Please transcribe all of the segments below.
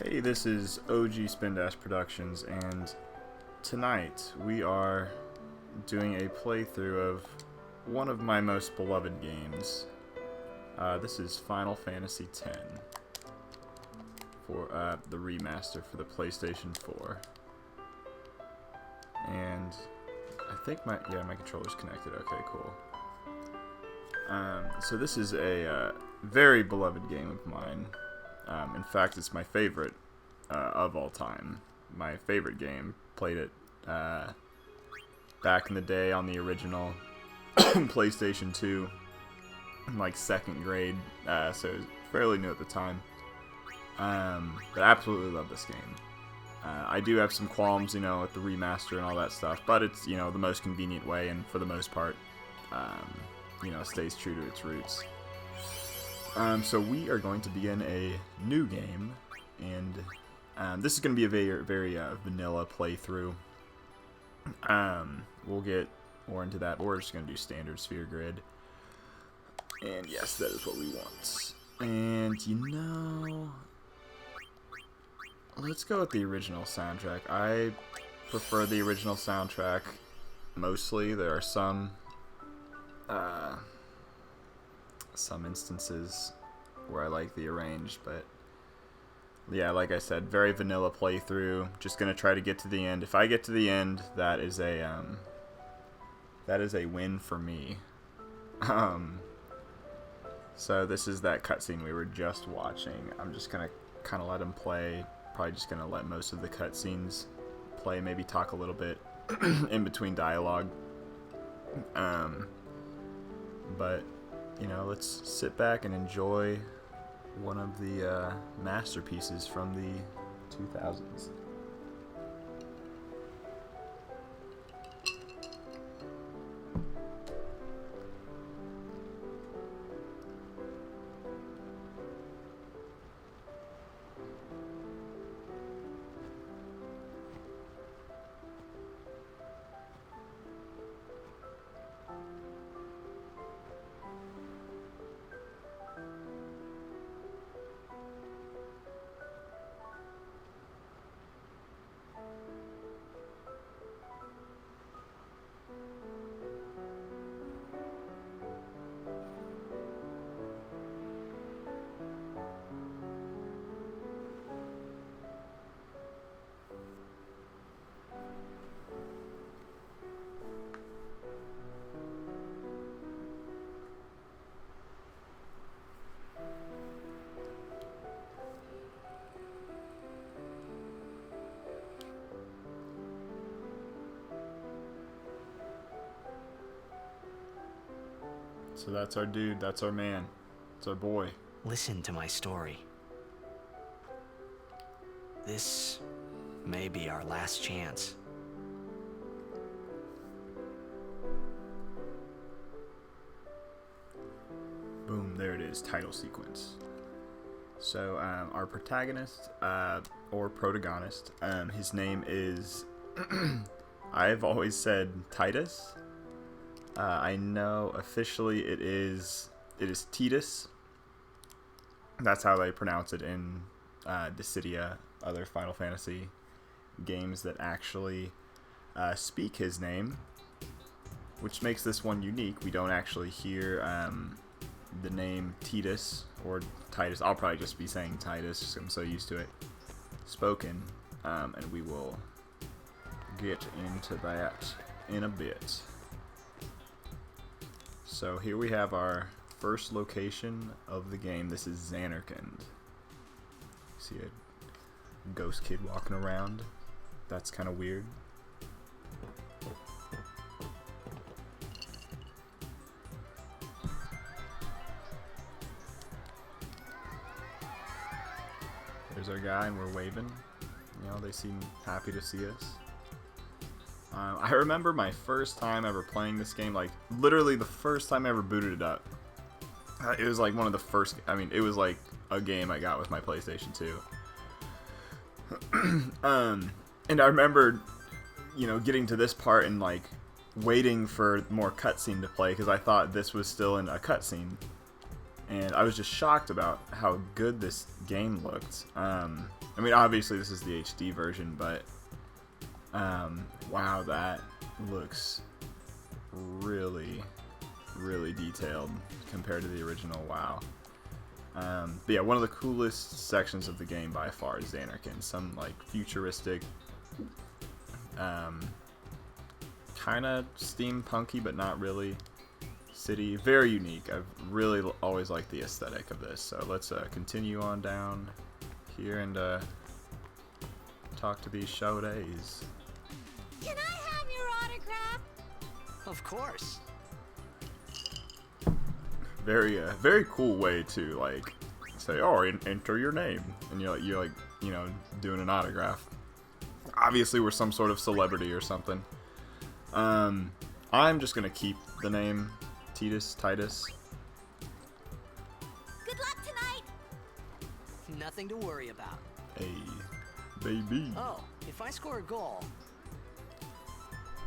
Hey, this is OG Spin Dash Productions, and tonight we are doing a playthrough of one of my most beloved games. This is Final Fantasy X for the remaster for the PlayStation 4. And I think my controller's connected. Okay, cool. So this is a very beloved game of mine. In fact, it's my favorite of all time. My favorite game. Played it back in the day on the original PlayStation 2 in like second grade, so it was fairly new at the time. But I absolutely love this game. I do have some qualms, with the remaster and all that stuff, but it's, the most convenient way, and for the most part, stays true to its roots. So we are going to begin a new game, and this is going to be a very, very vanilla playthrough. We'll get more into that. We're just going to do standard sphere grid. And yes, that is what we want. And let's go with the original soundtrack. I prefer the original soundtrack mostly. There are some instances where I like the arranged, but yeah, like I said, very vanilla playthrough. Just gonna try to get to the end. If I get to the end, that is a win for me. So this is that cutscene we were just watching. I'm just gonna kind of let him play. Probably just gonna let most of the cutscenes play. Maybe talk a little bit in between dialogue. But let's sit back and enjoy one of the masterpieces from the 2000s. So that's our dude, that's our man, it's our boy. Listen to my story. This may be our last chance. Boom, there it is, title sequence. So our protagonist, or protagonist, his name is, I've always said Tidus. I know officially it is Tidus. That's how they pronounce it in Dissidia, other Final Fantasy games that actually speak his name, which makes this one unique. We don't actually hear the name Tidus or Titus. I'll probably just be saying Tidus because I'm so used to it spoken, and we will get into that in a bit. So here we have our first location of the game. This is Zanarkand. See a ghost kid walking around. That's kind of weird. There's our guy, and we're waving. They seem happy to see us. I remember my first time ever playing this game, like literally the first time I ever booted it up. It was like one of the first, it was like a game I got with my PlayStation 2. And I remember, getting to this part and like waiting for more cutscene to play because I thought this was still in a cutscene. And I was just shocked about how good this game looked. I mean, obviously this is the HD version, but wow, that looks really, really detailed compared to the original WoW. But yeah, one of the coolest sections of the game by far is Zanarkand. Some like futuristic, kind of steampunky, but not really, city. Very unique. I've really always liked the aesthetic of this. So let's continue on down here and talk to these Shoudays. Can I have your autograph? Of course. Very cool way to like say, oh, enter your name, and you're like doing an autograph. Obviously, we're some sort of celebrity or something. I'm just gonna keep the name Titus. Good luck tonight. Nothing to worry about. Hey, baby. Oh, if I score a goal,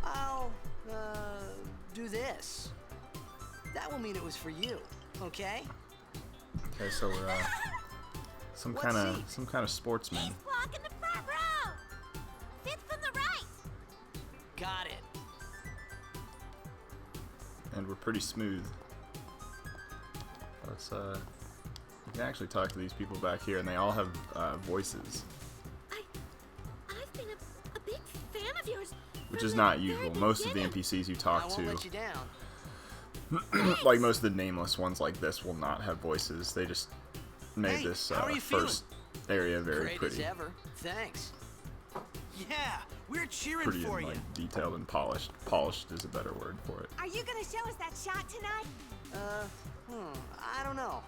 I'll do this. That will mean it was for you, okay? Okay, so we're some What kind seat? of sportsman. He's blocking the front row. Fifth from the right. Got it. And we're pretty smooth. Let's we can actually talk to these people back here, and they all have voices, I've been a big fan of yours. which from is the not very usual. Most of the beginning. NPCs you I talk won't to, let you down. like most of the nameless ones like this, will not have voices. They just made Hey, this how are you first area very Great pretty, as ever. Thanks. Yeah, we're cheering pretty for and you. like detailed and polished. Polished is a better word for it. Are you gonna show us that shot tonight? I don't know.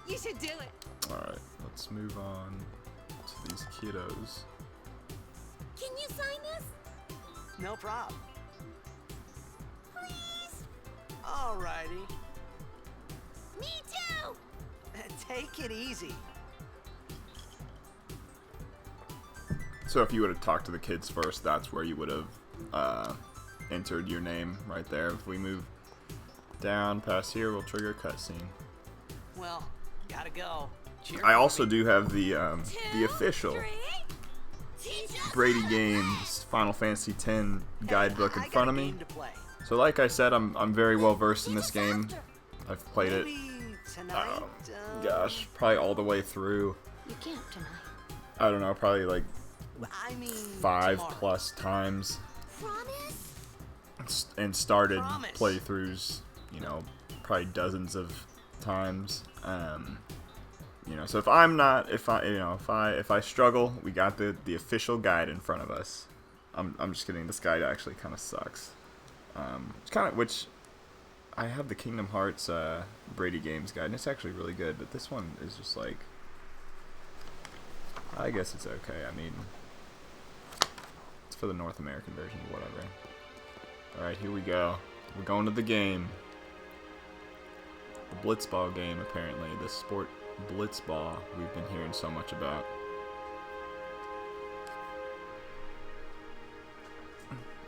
You should do it. All right, let's move on to these kiddos. Can you sign this? No problem. Please? Alrighty. Me too. Take it easy. So if you would have talked to the kids first, that's where you would have entered your name right there. If we move down past here, we'll trigger a cutscene. Well, gotta go. Cheer I for also me. do have the Two, official three. Teach us Brady how to Games Final Fantasy X guidebook in I got front a of me. game to play. So like I said, I'm very well versed in Teach this us game. after. I've played it, Maybe tonight. gosh, probably all the way through. You can't tonight. I don't know, probably like I mean, 5+ times, Promise? and started Promise. playthroughs, probably dozens of times. So if I struggle, we got the official guide in front of us. I'm just kidding. This guide actually kind of sucks. Which I have the Kingdom Hearts Brady Games guide, and it's actually really good. But this one is just like, I guess it's okay. I mean, it's for the North American version, whatever. All right, here we go. We're going to the game. The Blitzball game, apparently. The sport Blitzball we've been hearing so much about.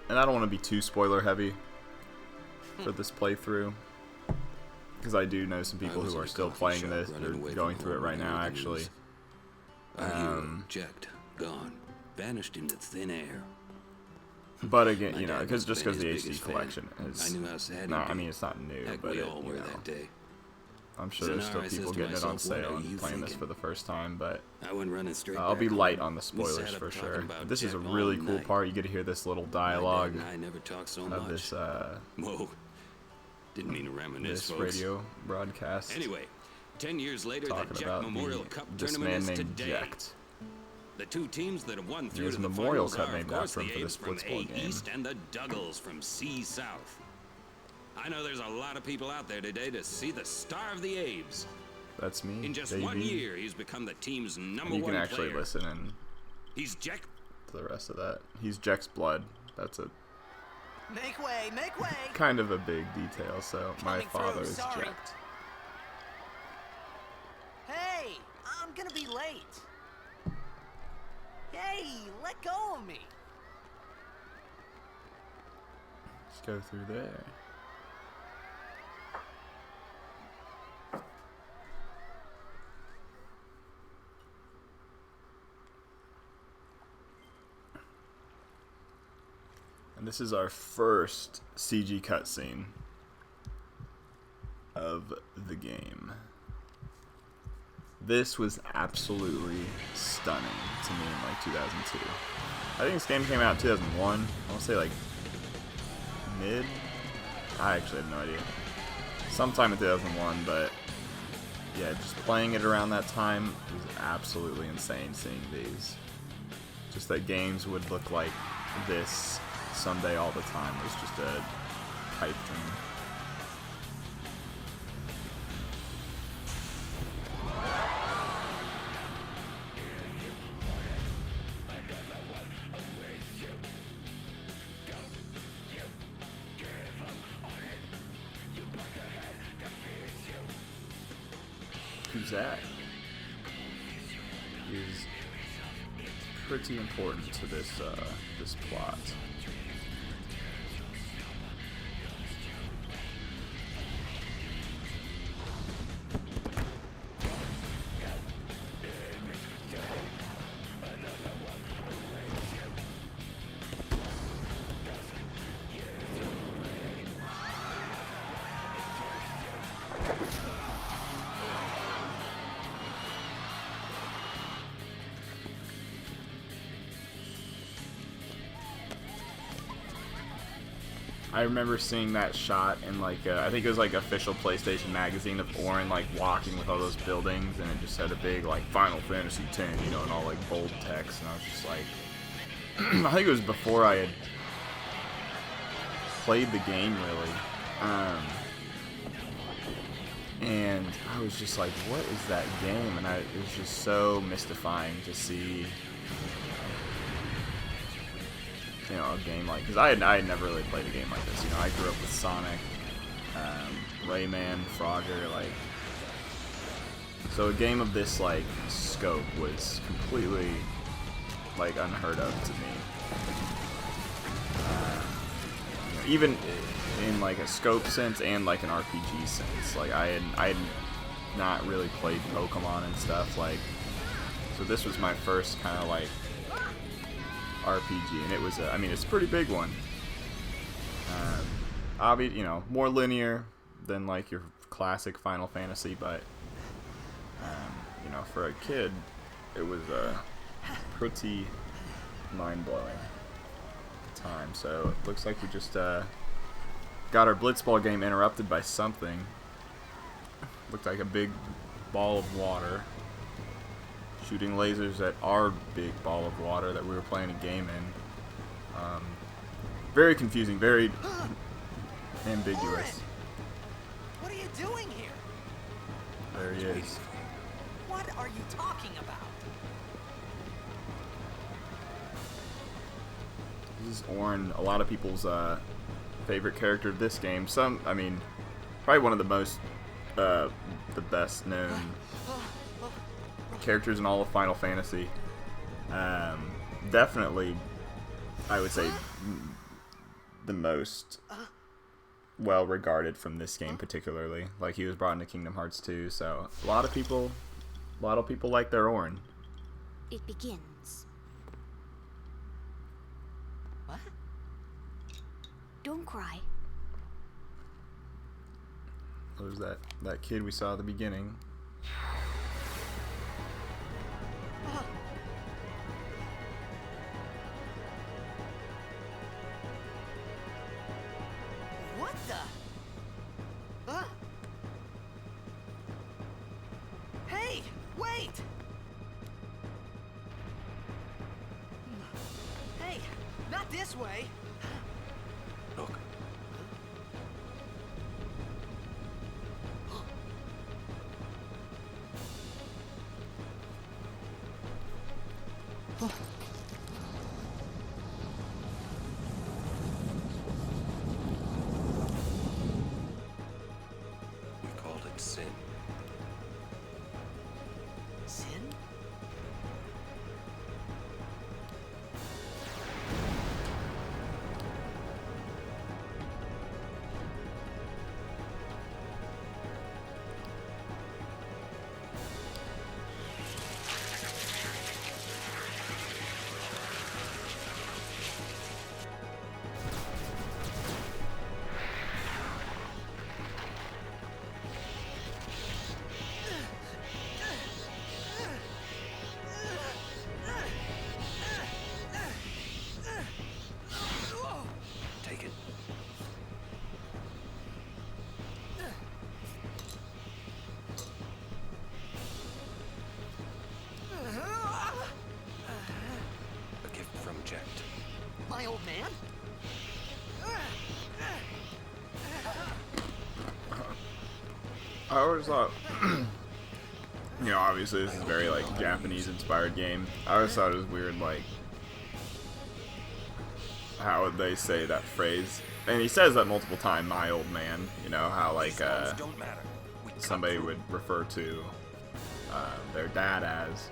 And I don't want to be too spoiler heavy for this playthrough, because I do know some people who are still playing this. They're going through it right now, actually. Our hero, checked, gone, vanished into thin air. But again, My dad because must have been the his HD biggest fan. collection I is knew how sad not. he'd I be. mean, it's not new, Heck, but we all were that day. I'm sure So there's now still I says people to getting it on myself, what sale are and you playing this thinking? for the first time. But I went running straight I'll back be light home. on the We spoilers sat up for talking sure. about This is a Jack really all cool night. part. You get to hear this little My dad dialogue and I never talked so of much. this Whoa, didn't mean to reminisce, this folks. radio broadcast. Anyway, 10 years later, the talking Jack about Memorial Cup this tournament man is named today. Jekt. The two teams that have won through has to the Memorial finals Cup are, named of course, after him the for this A's from Blitzball A game. East and the Duggles from C South. I know there's a lot of people out there today to see the star of the A's. That's me. In just baby. 1 year, he's become the team's And number you one can actually player. listen in He's Jack. to the rest of that. He's Jekt's blood. That's a Make way, make way. kind of a big detail. So my Coming through, father is sorry. Jekt. Hey, I'm gonna be late. Hey, let go of me. Let's go through there. this is our first CG cutscene of the game. This was absolutely stunning to me in like 2002. I think this game came out in 2001. I want to say like mid. I actually have no idea. Sometime in 2001, but yeah, just playing it around that time was absolutely insane seeing these. Just that games would look like this someday all the time was just a pipe dream. Who's that? Is pretty important to this this plot. I remember seeing that shot in like I think it was like official PlayStation magazine of Auron like walking with all those buildings, and it just had a big like Final Fantasy X, you know, and all like bold text, and I was just like, I think it was before I had played the game really, and I was just like, what is that game? And it was just so mystifying to see. You know, a game like, because I had never really played a game like this. You know, I grew up with Sonic, Rayman, Frogger, like, so a game of this like scope was completely like unheard of to me. You know, even in like a scope sense and like an RPG sense, like I had not really played Pokemon and stuff, like, so this was my first kind of like RPG, and it was I mean, it's a pretty big one. Obviously, you know, more linear than like your classic Final Fantasy, but you know, for a kid, it was pretty mind-blowing at the time. So it looks like we just got our Blitzball game interrupted by something. Looked like a big ball of water shooting lasers at our big ball of water that we were playing a game in. Very confusing, very ambiguous. Auron! What are you doing here? There he is. What are you talking about? This is Auron, a lot of people's favorite character of this game. Some, I mean, probably one of the most, the best known characters in all of Final Fantasy. Definitely, I would say, the most well regarded from this game particularly. Like, he was brought into Kingdom Hearts 2, so a lot of people like their Auron. It begins. What? Don't cry. There's that kid we saw at the beginning. What the? Hey, wait! Hey, not this way. Look. We called it sin. Sin? old man. I always thought, you know, obviously this is a very like Japanese-inspired game. I always thought it was weird, like how would they say that phrase? And he says that multiple times, "my old man." You know how like somebody would refer to their dad as.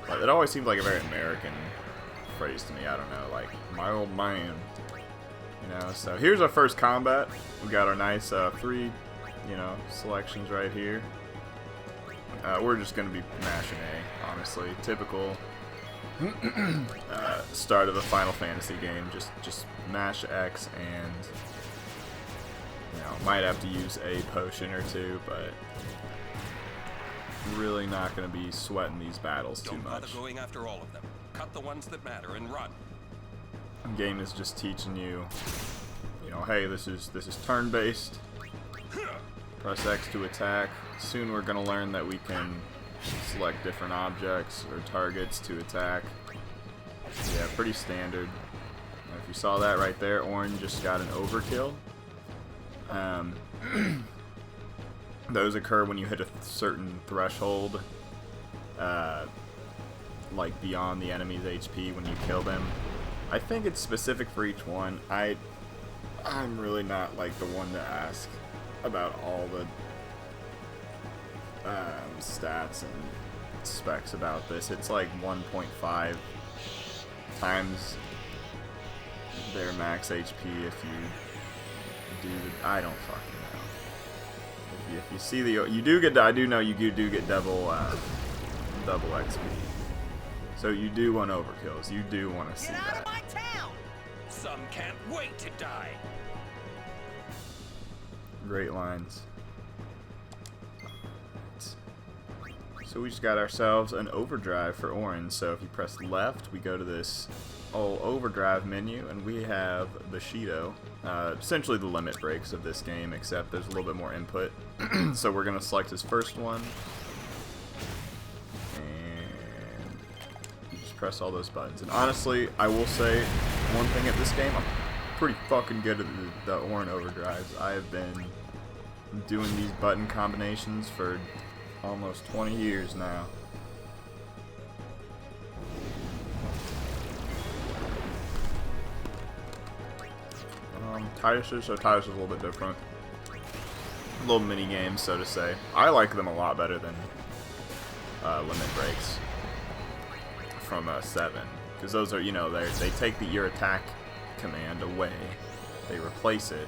But it always seemed like a very American phrase to me. I don't know, like "my old man." You know. So here's our first combat. We got our nice 3, you know, selections right here. We're just gonna be mashing A, honestly. Typical start of a Final Fantasy game. Just mash X and, you know, might have to use a potion or two, but really not gonna be sweating these battles too Don't bother much. going after all of them. Cut the ones that matter and run. The game is just teaching you, you know, hey, this is turn-based. Press X to attack. Soon we're gonna learn that we can select different objects or targets to attack. Yeah, pretty standard. If you saw that right there, Auron just got an overkill. Those occur when you hit a certain threshold, like beyond the enemy's HP when you kill them. I think it's specific for each one. I'm really not like the one to ask about all the stats and specs about this. It's like 1.5 times their max HP if you do the, I don't fucking know. If you see the, you do get, I do know you do get double XP. So you do want overkills. You do want to see Get out that. of my town! Some can't wait to die. Great lines. So we just got ourselves an overdrive for Auron. So if you press left, we go to this old overdrive menu, and we have Bushido. Essentially the limit breaks of this game, except there's a little bit more input. So we're gonna select his first one, and you just press all those buttons. And honestly, I will say one thing at this game: I'm pretty fucking good at the Auron overdrives. I have been doing these button combinations for almost 20 years now. Titus is a little bit different. Little mini games, so to say. I like them a lot better than limit breaks from 7, because those are, you know, they take your attack command away, they replace it,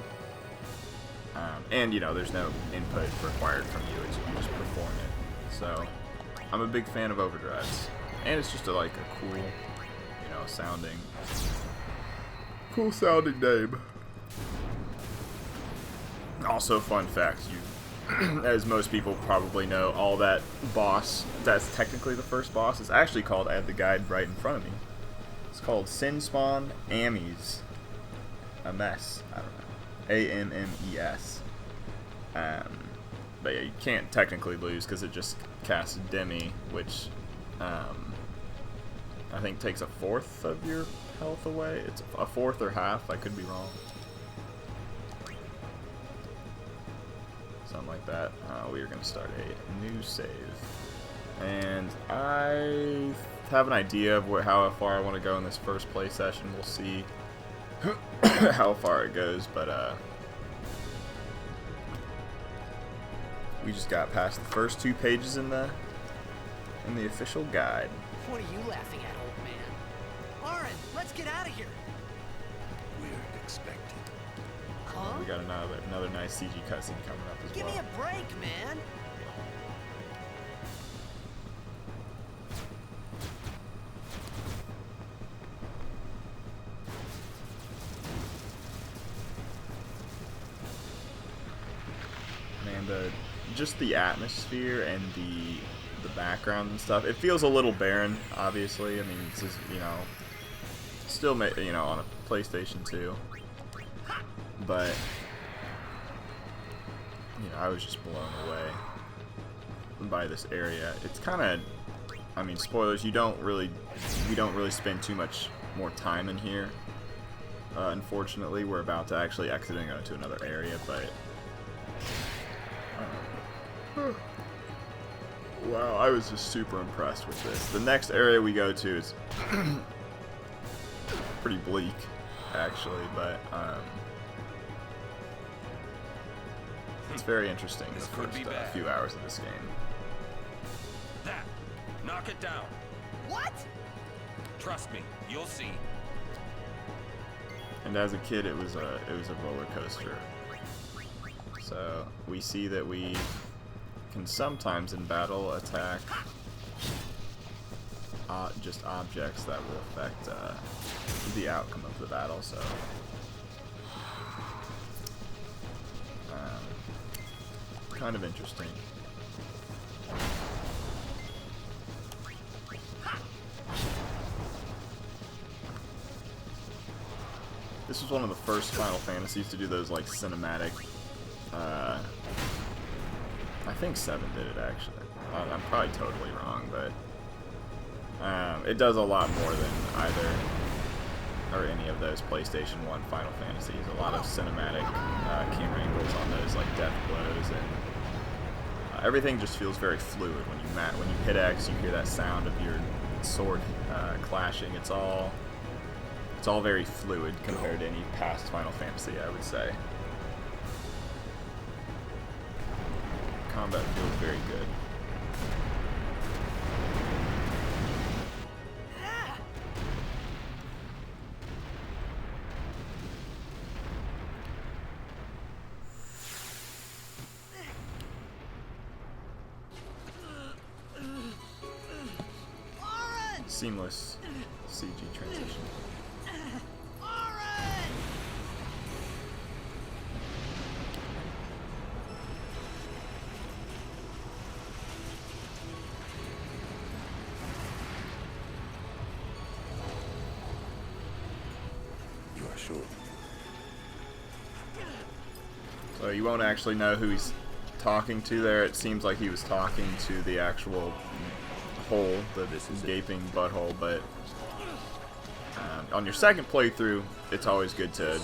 and you know there's no input required from you. You just perform it. So I'm a big fan of overdrives, and it's just like a cool, you know, cool sounding name. Also, fun fact, as most people probably know, all that boss, that's technically the first boss, is actually called, I have the guide right in front of me, it's called Sinspawn Ammes. A mess, I don't know. A-M-M-E-S. But yeah, you can't technically lose because it just casts Demi, which I think takes a fourth of your health away. It's a fourth or half, I could be wrong. Something like that. We are going to start a new save. And I have an idea of how far I want to go in this first play session. We'll see how far it goes, but we just got past the first 2 pages in the official guide. What are you laughing at, old man? Auron, let's get out of here. We're expected. Huh? We got another nice CG cutscene coming up as Give well. me a break, man. Man, just the atmosphere and the background and stuff, it feels a little barren, obviously. I mean, this is, you know, still, you know, on a PlayStation 2. But, you know, I was just blown away by this area. It's kind of, I mean, spoilers, we don't really spend too much more time in here. Unfortunately, we're about to actually exit and go to another area, but wow, I was just super impressed with this. The next area we go to is pretty bleak, actually, but it's very interesting. This The could first be bad. few hours of this game. That! Knock it down. What? Trust me, you'll see. And as a kid, it was a roller coaster. So we see that we can sometimes in battle attack just objects that will affect the outcome of the battle. So kind of interesting. This was one of the first Final Fantasies to do those like cinematic. I think 7 did it actually. I'm probably totally wrong, but it does a lot more than either or any of those PlayStation 1 Final Fantasies. A lot of cinematic camera angles on those like death blows, and everything just feels very fluid when you hit X. You hear that sound of your sword clashing. It's all very fluid compared to any past Final Fantasy, I would say. Combat feels very good. Seamless CG transition. You are sure? So you won't actually know who he's talking to there. It seems like he was talking to the actual hole, the gaping butthole, but on your second playthrough, it's always good to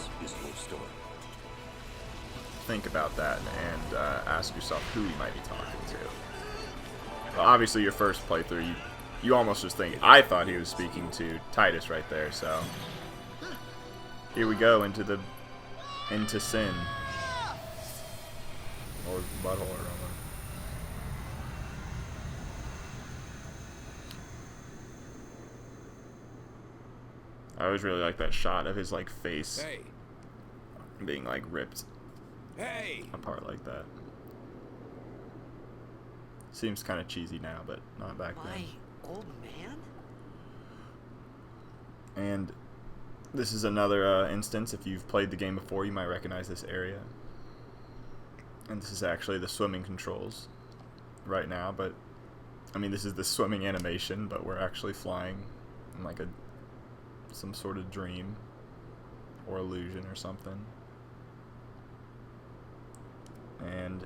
think about that and ask yourself who he might be talking to. Well, obviously, your first playthrough, you almost just think, I thought he was speaking to Titus right there, so here we go into sin. Or butthole or whatever. I always really like that shot of his like face Hey, being like ripped hey! apart like that. Seems kind of cheesy now, but not back My then. old man? And this is another instance. If you've played the game before, you might recognize this area. And this is actually the swimming controls right now, but I mean, this is the swimming animation, but we're actually flying in like some sort of dream or illusion or something. And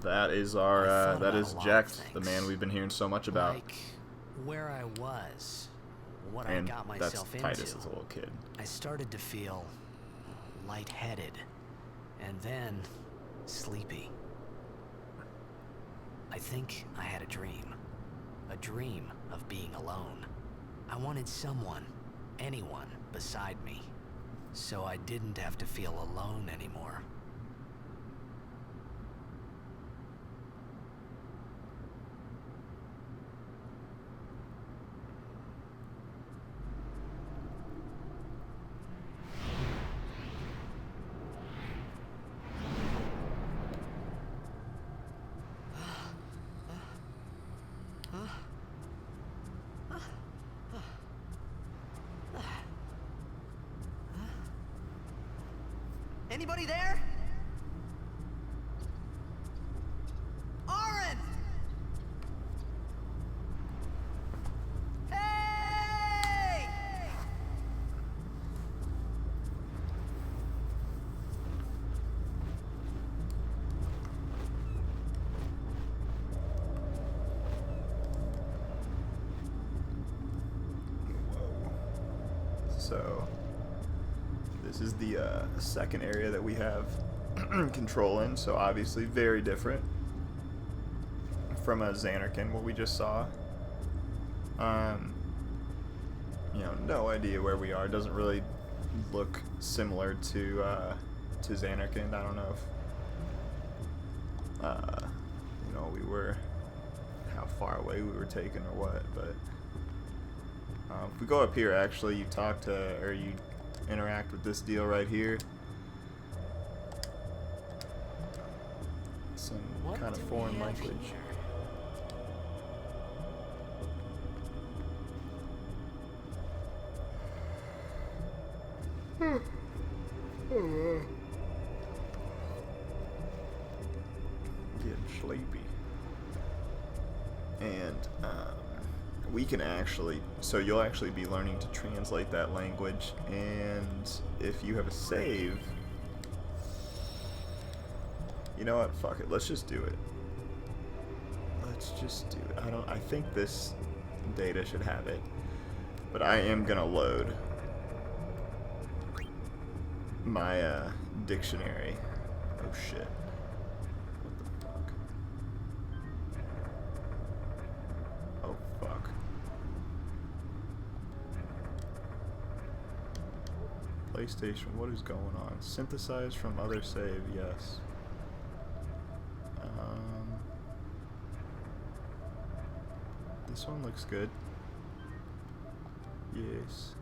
that is our that is Jecht, the man we've been hearing so much about. Like where I was, what And I got that's myself Titus into. as a little kid. I started to feel lightheaded, and then sleepy. I think I had a dream of being alone. I wanted someone, anyone, beside me, so I didn't have to feel alone anymore. Anybody there? Aaron! Hey! So This is the second area that we have control in, so obviously very different from Xanarkand, what we just saw. You know, no idea where we are. Doesn't really look similar to Xanarkand. I don't know if you know, how far away we were taken or what, but if we go up here, actually, you talk to, or you interact with this deal right here. Some kind of foreign language. Getting sleepy. And we can actually, so you'll actually be learning to translate that language, and if you have a save, you know what, fuck it, let's just do it. Let's just do it. I think this data should have it, but I am gonna load my dictionary. Oh shit. What the fuck? Oh fuck. PlayStation, what is going on? Synthesize from other save, yes. This one looks good. Yes.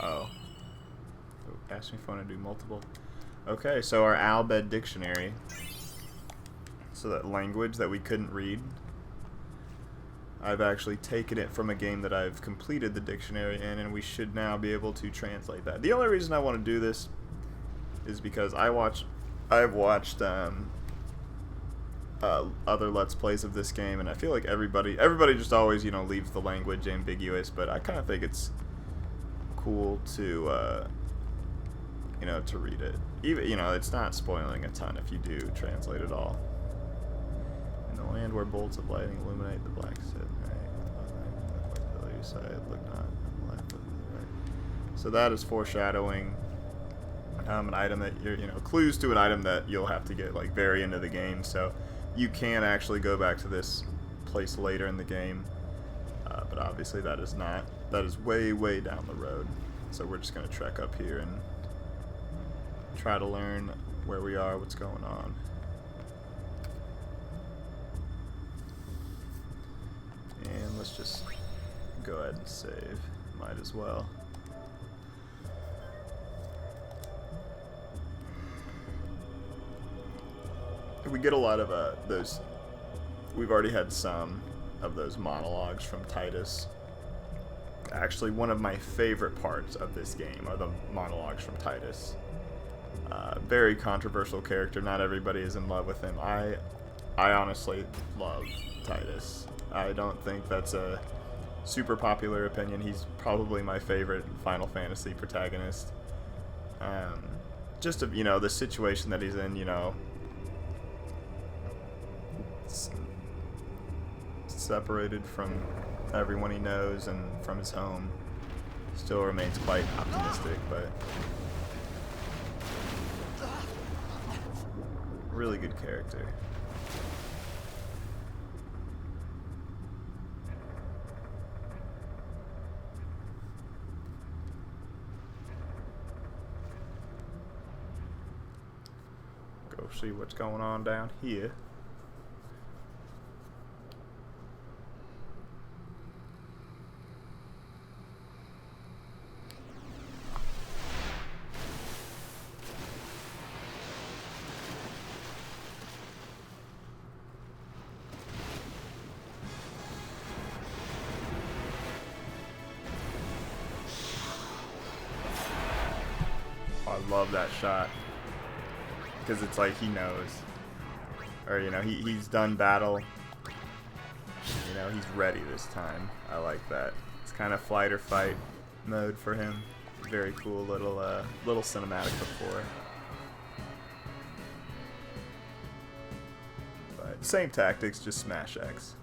Oh. Ask me if I want to do multiple. Okay, so our Albed dictionary. So that language that we couldn't read, I've actually taken it from a game that I've completed the dictionary in, and we should now be able to translate that. The only reason I want to do this is because I've watched other Let's Plays of this game, and I feel like everybody just always, you know, leaves the language ambiguous, but I kind of think it's cool to, you know, to read it. Even, you know, it's not spoiling a ton if you do translate it all. In the land where bolts of lightning illuminate the black city, look not on the left, but the right. So that is foreshadowing an item that you're, you know, clues to an item that you'll have to get like very into the game. So you can actually go back to this place later in the game, but obviously that is way down the road. So we're just gonna trek up here and try to learn where we are, what's going on. And let's just go ahead and save. Might as well. We get a lot of those. We've already had some of those monologues from Titus. Actually, one of my favorite parts of this game are the monologues from Titus. Very controversial character. Not everybody is in love with him. I honestly love Titus. I don't think that's a super popular opinion. He's probably my favorite Final Fantasy protagonist. Just, you know, the situation that he's in, you know, separated from everyone he knows and from his home. Still remains quite optimistic, but really good character. Go see what's going on down here. I love that shot because it's like he knows, or you know, he's done battle. You know, he's ready this time. I like that. It's kind of flight or fight mode for him. Very cool little cinematic before. But same tactics, just smash X.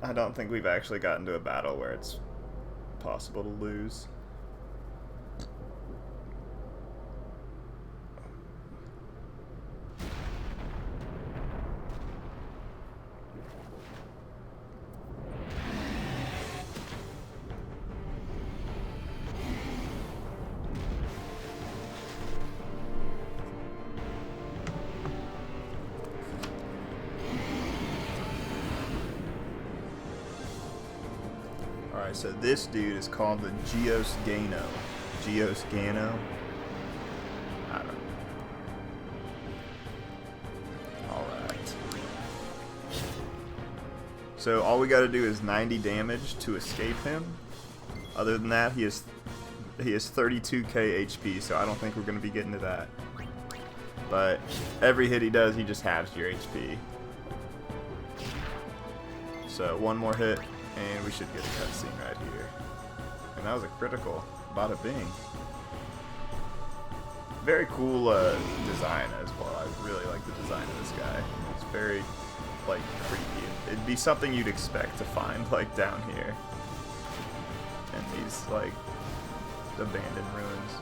I don't think we've actually gotten to a battle where it's possible to lose. Alright, so this dude is called the Geos Gano. Geos Gano? I don't know. Alright. So all we gotta do is 90 damage to escape him. Other than that, he has 32k HP, so I don't think we're gonna be getting to that. But every hit he does, he just halves your HP. So one more hit, and we should get a cutscene right here. And that was a critical. Bada bing. Very cool design as well. I really like the design of this guy. It's very, like, creepy. It'd be something you'd expect to find, like, down here. And these, like, abandoned ruins.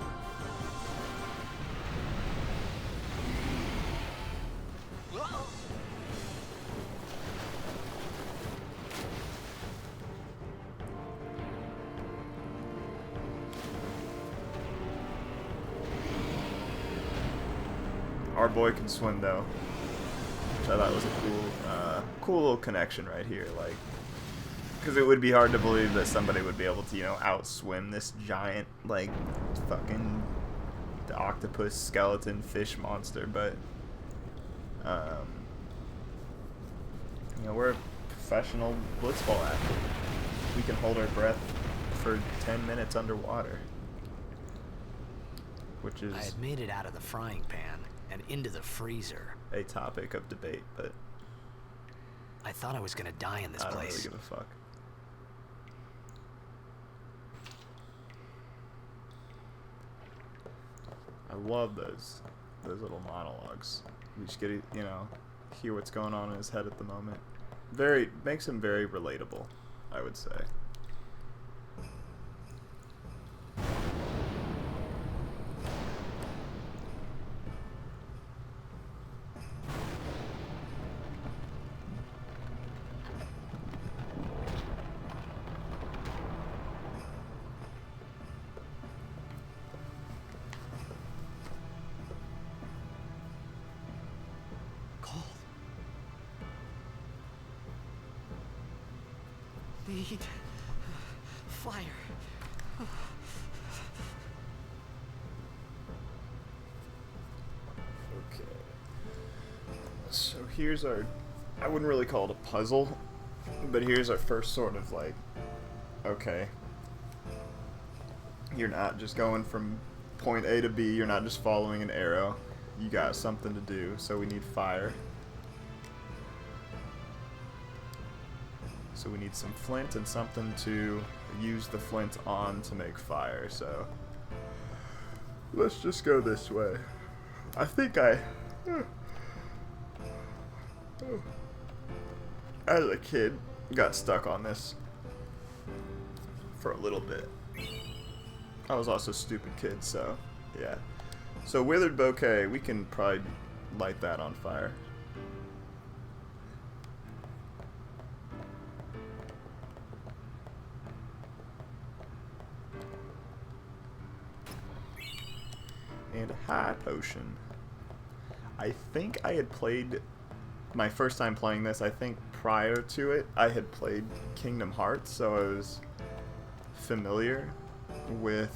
Our boy can swim though, which I thought was a cool little connection right here. Like, because it would be hard to believe that somebody would be able to, you know, outswim this giant, like, fucking octopus skeleton fish monster. But, you know, we're a professional blitzball athlete. We can hold our breath for 10 minutes underwater, which is I had made it out of the frying pan and into the freezer. a topic of debate, but I thought I was gonna die in this I don't place. really give a fuck. I love those little monologues. You just get to, you know, hear what's going on in his head at the moment. Makes him very relatable, I would say. Need fire. Okay. So here's our, I wouldn't really call it a puzzle, but here's our first sort of like, okay, you're not just going from point A to B, you're not just following an arrow, you got something to do, so we need fire. So we need some flint and something to use the flint on to make fire, so let's just go this way. I think as a kid, got stuck on this for a little bit. I was also a stupid kid, so yeah. So withered bouquet, we can probably light that on fire. And a high potion. I think I had played my first time playing this. I think prior to it, I had played Kingdom Hearts, so I was familiar with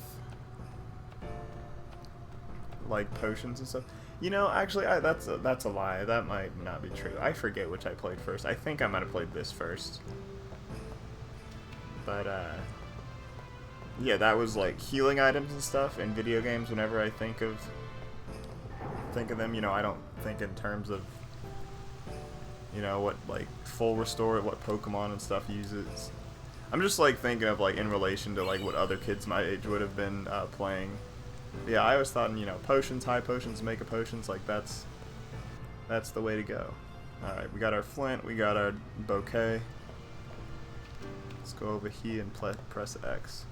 like potions and stuff. You know, actually, that's a lie. That might not be true. I forget which I played first. I think I might have played this first. But yeah, that was like healing items and stuff in video games. Whenever I think of them, you know, I don't think in terms of, you know, what like full restore, what Pokemon and stuff uses. I'm just like thinking of like in relation to like what other kids my age would have been playing. Yeah, I always thought, you know, potions, high potions, mega potions, like that's the way to go. All right, we got our flint, we got our bouquet. Let's go over here and press X.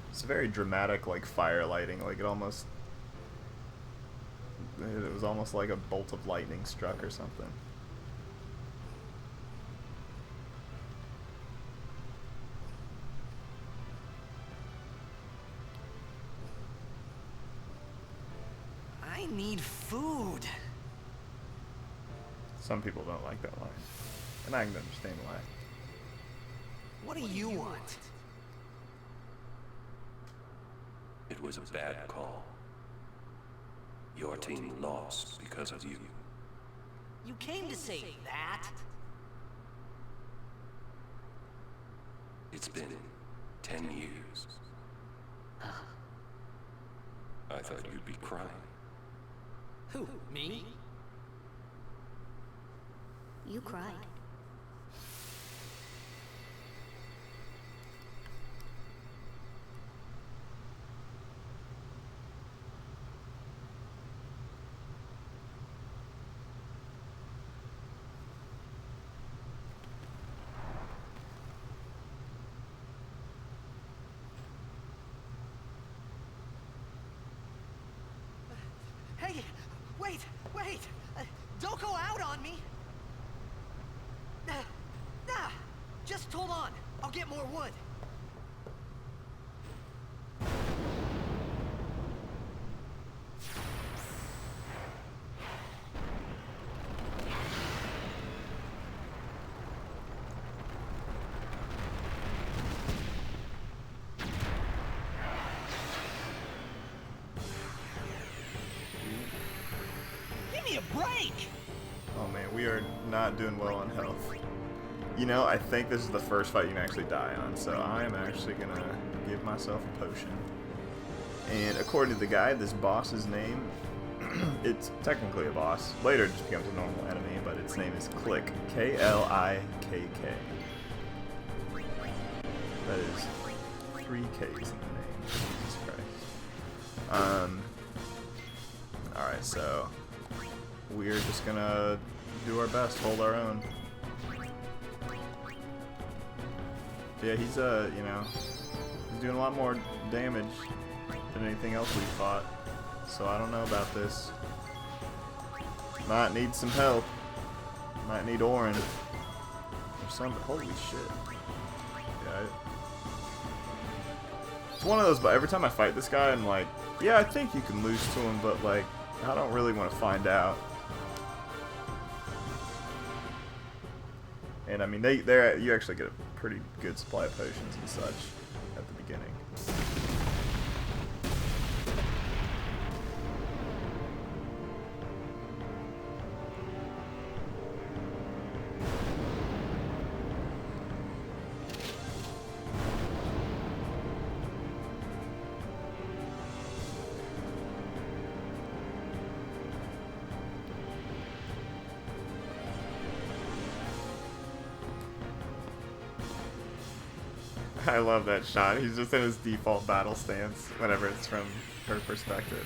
It's a very dramatic, like, fire lighting. Like, it was almost like a bolt of lightning struck or something. I need food. Some people don't like that line, and I can understand why. What do you want? It was a bad call. Your team lost because of you. You came to say that? It's been 10 years. I thought you'd be crying. Who, me? You cried. Hey, wait! Don't go out on me! Nah, just hold on. I'll get more wood. Give me a break! Oh man, we are not doing well on health. You know, I think this is the first fight you can actually die on, so I am actually gonna give myself a potion. And according to the guide, this boss's name, it's technically a boss. Later it just becomes a normal enemy, but its name is Click. K-L-I-K-K. That is 3 K's in the name. Jesus Christ. Alright, so we're just gonna do our best, hold our own. Yeah, he's you know, he's doing a lot more damage than anything else we've fought. So I don't know about this. Might need some help. Might need Orin. Or something. Holy shit. Yeah. It's one of those, but every time I fight this guy, I'm like, yeah, I think you can lose to him, but like, I don't really want to find out. And I mean, you actually get a pretty good supply of potions and such at the beginning. I love that shot. He's just in his default battle stance whenever it's from her perspective.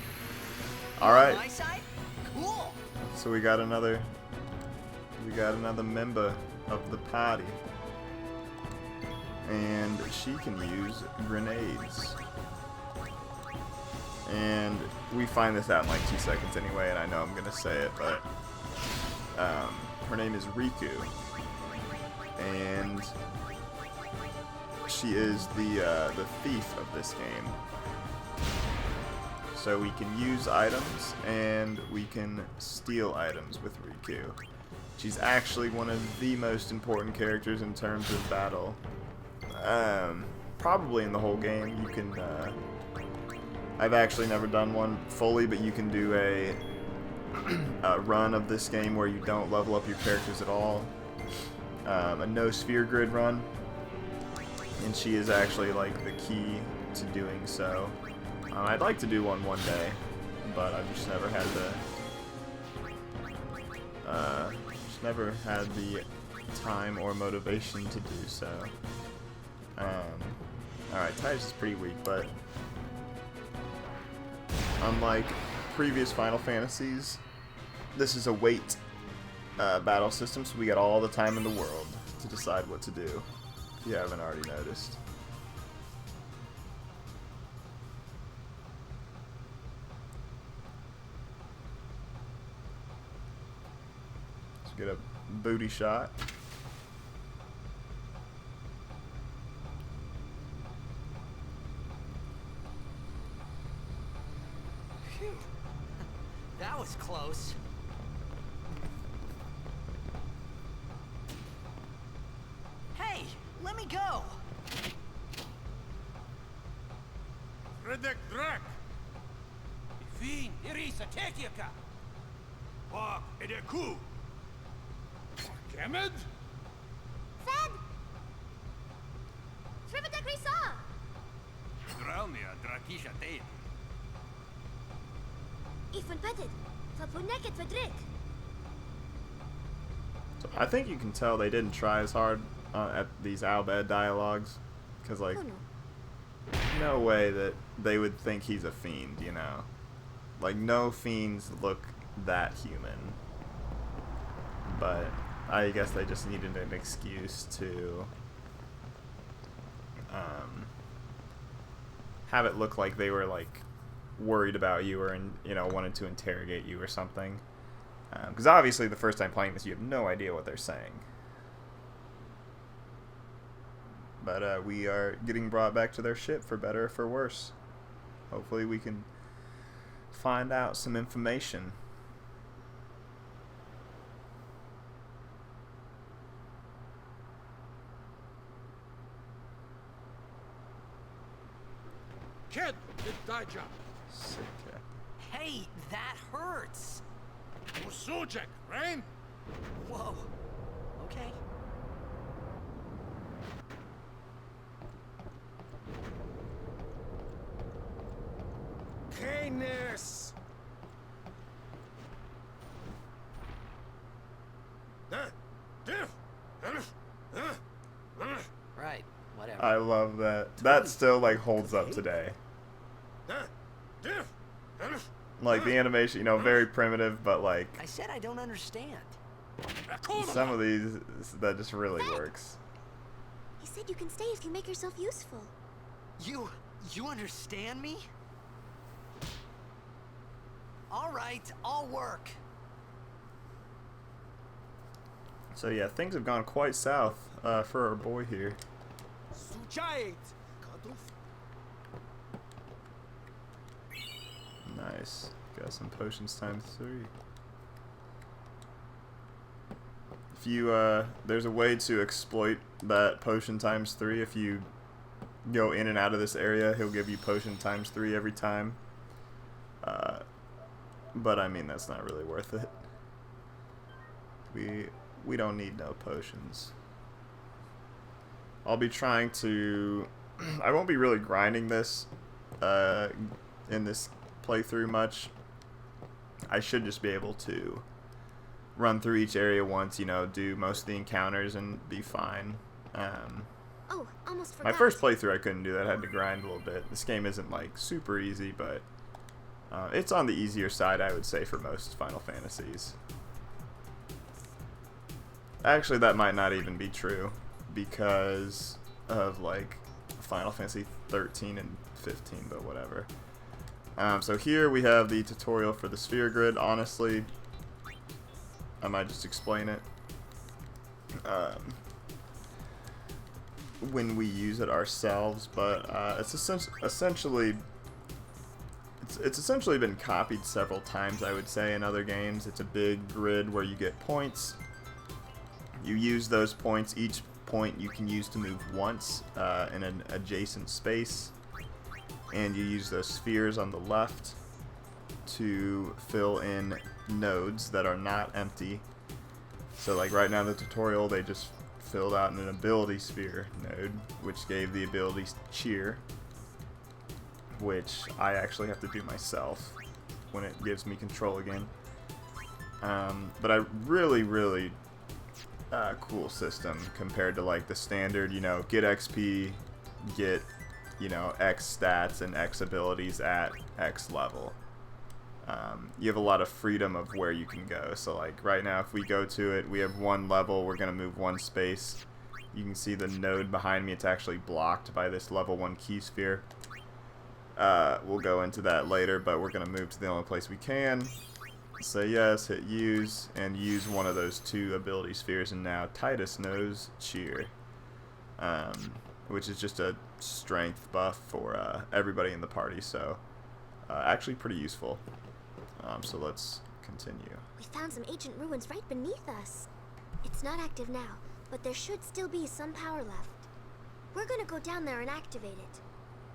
Alright. My side? Cool. So we got another member of the party. And she can use grenades. And we find this out in like 2 seconds anyway, and I know I'm gonna say it, but her name is Riku. And she is the thief of this game. So we can use items and we can steal items with Riku. She's actually one of the most important characters in terms of battle. Probably in the whole game. You can I've actually never done one fully, but you can do a run of this game where you don't level up your characters at all. A no sphere grid run. And she is actually like the key to doing so. I'd like to do one day, but I've just never had Just never had the time or motivation to do so. Alright, Titus is pretty weak, but unlike previous Final Fantasies, this is a wait battle system, so we got all the time in the world to decide what to do, if you haven't already noticed. Let's get a booty shot. Phew. That was close. Hey, let me go. Redek Drak! Ifin, Irisa, Tekiaka! Wa Edeku! Kemed? Fed! Srivadak Risa! Dralnia, Drakisha Tate. Ifan Petit! Tlapuneket Vedrik! So I think you can tell they didn't try as hard at these Albed dialogues, because like, Oh no. no way that they would think he's a fiend, you know? Like, no fiends look that human. But I guess they just needed an excuse to have it look like they were like worried about you or wanted to interrogate you or something. Because obviously the first time playing this, you have no idea what they're saying. But we are getting brought back to their ship, for better or for worse. Hopefully we can find out some information. Ked, Daija. Sick. Hey, that hurts. Usujek, Rain? Whoa. Okay. Canis! Right, whatever. I love that. That still like holds up today. Like the animation, very primitive, but like I said I don't understand. some of these that just really works. He said you can stay if you make yourself useful. You understand me? All right, I'll work. So yeah, things have gone quite south for our boy here. Sujait! Nice. Got some potions times 3. If you there's a way to exploit that potion times 3. If you go in and out of this area, he'll give you potion times 3 every time. But I mean, that's not really worth it. We don't need no potions. I'll be trying to I won't be really grinding this in this playthrough much. I should just be able to run through each area once, do most of the encounters and be fine. Oh, almost forgot. My first playthrough I couldn't do that. I had to grind a little bit. This game isn't like super easy, but it's on the easier side, I would say, for most Final Fantasies. Actually, that might not even be true because of like Final Fantasy 13 and 15, but whatever. So here we have the tutorial for the sphere grid. Honestly, I might just explain it when we use it ourselves, but it's essentially been copied several times, I would say, in other games. It's a big grid where you get points. You use those points. Each point you can use to move once in an adjacent space. And you use those spheres on the left to fill in nodes that are not empty. So like right now in the tutorial, they just filled out an ability sphere node, which gave the ability cheer, which I actually have to do myself when it gives me control again. But I really cool system compared to like the standard, you know, get XP, get, you know, X stats and X abilities at X level. You have a lot of freedom of where you can go. So like right now, if we go to it, we have one level, we're going to move one space. You can see the node behind me, it's actually blocked by this level 1 key sphere. We'll go into that later, but we're going to move to the only place we can. Say yes, hit use, and use one of those 2 ability spheres, and now Titus knows cheer. Which is just a strength buff for everybody in the party, so actually pretty useful. So let's continue. We found some ancient ruins right beneath us. It's not active now, but there should still be some power left. We're gonna go down there and activate it.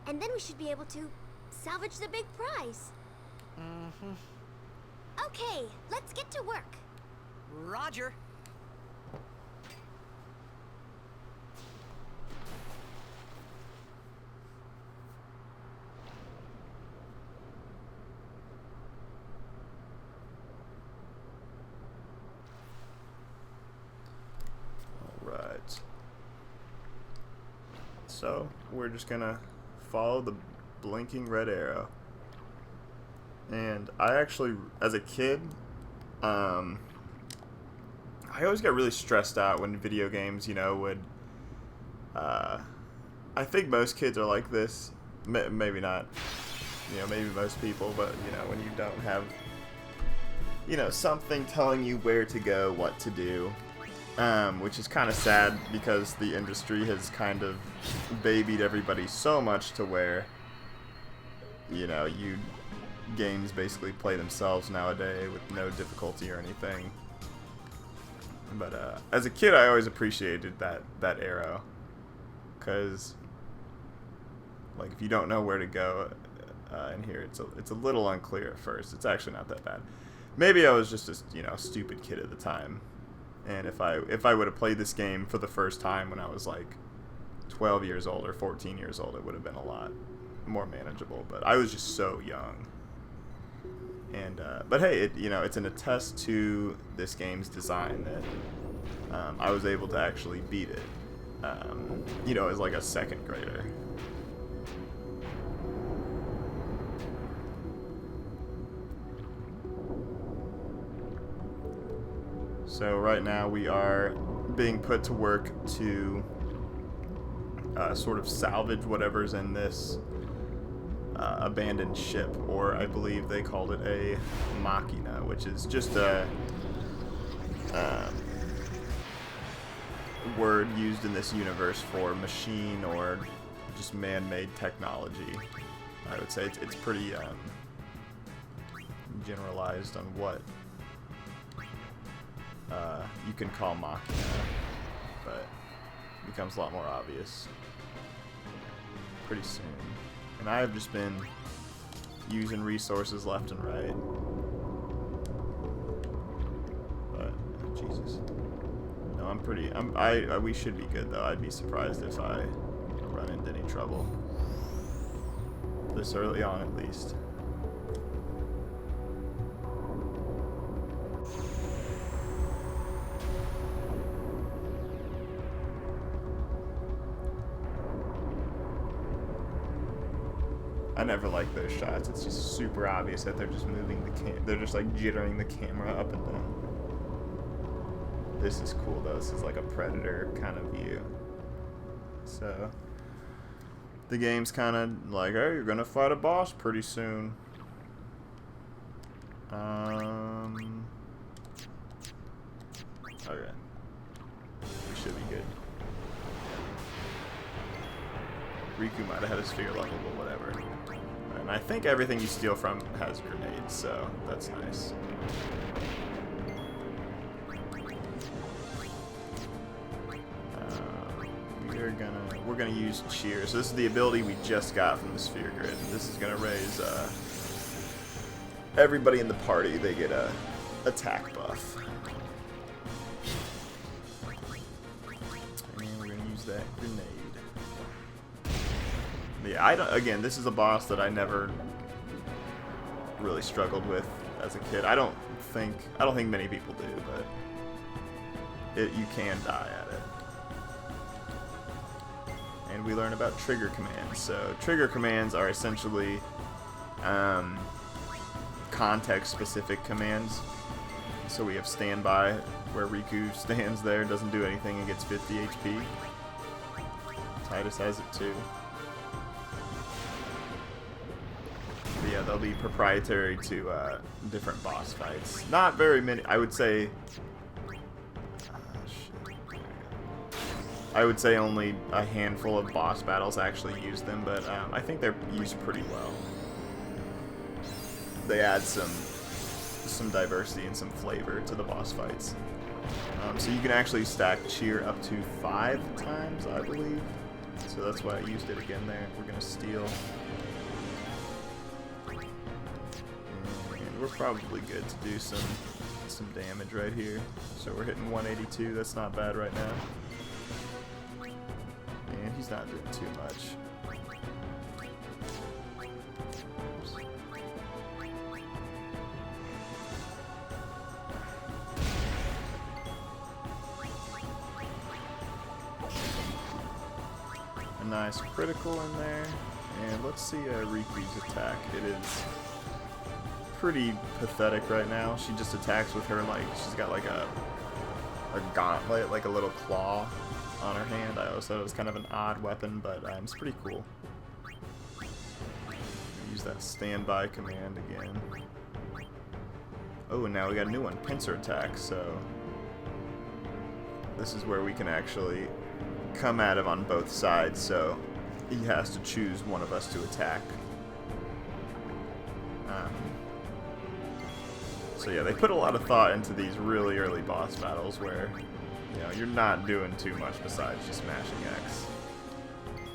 And then we should be able to salvage the big prize. Mm-hmm. Okay, let's get to work. Roger. Alright. So, we're just gonna follow the blinking red arrow. And I actually, as a kid, I always got really stressed out when video games, you know, would, I think most kids are like this, maybe not, you know, maybe most people, but, you know, when you don't have, you know, something telling you where to go, what to do, which is kind of sad because the industry has kind of babied everybody so much to where, you know, games basically play themselves nowadays with no difficulty or anything. But as a kid, I always appreciated that arrow, because like if you don't know where to go in here, it's a little unclear at first. It's actually not that bad. Maybe I was just a, you know, stupid kid at the time, and if I would have played this game for the first time when I was like 12 years old or 14 years old, it would have been a lot more manageable. But I was just so young. And but hey, you know, it's an attest to this game's design that I was able to actually beat it, you know, as like a second grader. So right now we are being put to work to sort of salvage whatever's in this abandoned ship, or I believe they called it a machina, which is just a word used in this universe for machine or just man-made technology. I would say it's pretty generalized on what you can call machina, but it becomes a lot more obvious pretty soon. And I've just been using resources left and right. But Jesus, no, we should be good though. I'd be surprised if I run into any trouble this early on, at least. I never like those shots. It's just super obvious that they're just moving they're just like jittering the camera up and down. This is cool though. This is like a Predator kind of view. So the game's kind of like, hey, you're gonna fight a boss pretty soon. Okay. We should be good. Riku might have had a sphere level, but whatever. And I think everything you steal from has grenades, so that's nice. We're gonna use cheer. So this is the ability we just got from the sphere grid. This is gonna raise everybody in the party. They get a attack buff. And we're gonna use that grenade. Yeah, again, this is a boss that I never really struggled with as a kid. I don't think many people do, but you can die at it. And we learn about trigger commands. So trigger commands are essentially context-specific commands. So we have standby, where Riku stands there, doesn't do anything, and gets 50 HP. Tidus has it too. But yeah, they'll be proprietary to different boss fights. Not very many, I would say. I would say only a handful of boss battles actually use them, but I think they're used pretty well. They add some diversity and some flavor to the boss fights. So you can actually stack cheer up to 5 times, I believe. So that's why I used it again there. We're gonna steal. And we're probably good to do some damage right here. So we're hitting 182, that's not bad right now. And he's not doing too much. A nice critical in there. And let's see Riku's attack. It is pretty pathetic right now. She just attacks with her, like, she's got like a gauntlet, like a little claw on her hand. I always thought it was kind of an odd weapon, but it's pretty cool. Use that standby command again. Oh, and now we got a new one, pincer attack. So this is where we can actually come at him on both sides. So he has to choose one of us to attack. So yeah, they put a lot of thought into these really early boss battles where, you know, you're not doing too much besides just smashing X.